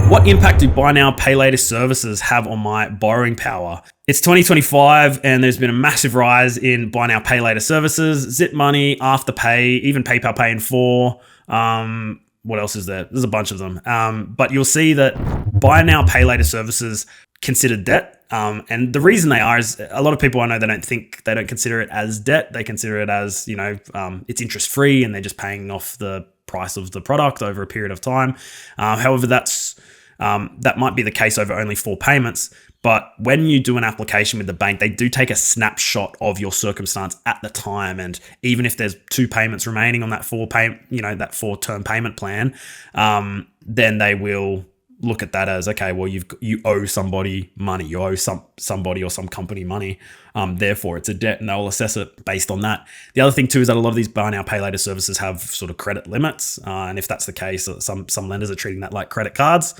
What impact do buy now, pay later services have on my borrowing power? It's 2025 and there's been a massive rise in buy now, pay later services, Zip Money, Afterpay, even PayPal Pay in 4. What else is there? There's a bunch of them. But you'll see that buy now, pay later services considered debt. And the reason they are is a lot of people I know, they don't consider it as debt. They consider it as, it's interest free and they're just paying off the price of the product over a period of time. However, that might be the case over only 4 payments. But when you do an application with the bank, they do take a snapshot of your circumstance at the time. And even if there's 2 payments remaining on that 4-term payment plan, then they will look at that as, okay, well, you owe somebody money, you owe somebody or some company money, therefore it's a debt, and they'll assess it based on that. The other thing too is that a lot of these buy now, pay later services have sort of credit limits, and if that's the case, some lenders are treating that like credit cards.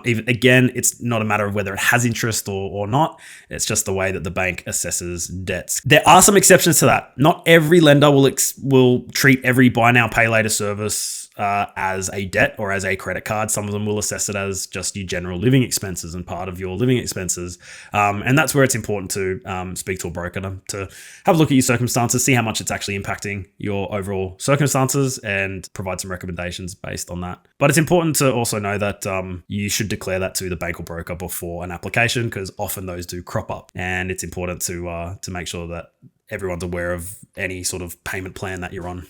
Even again, it's not a matter of whether it has interest or not. It's just the way that the bank assesses debts. There are some exceptions to that. Not every lender will treat every buy now, pay later service as a debt or as a credit card. Some of them will assess it as just your general living expenses and part of your living expenses. And that's where it's important to speak to a broker to have a look at your circumstances, see how much it's actually impacting your overall circumstances, and provide some recommendations based on that. But it's important to also know that you should declare that to the bank or broker before an application, because often those do crop up, and it's important to make sure that everyone's aware of any sort of payment plan that you're on.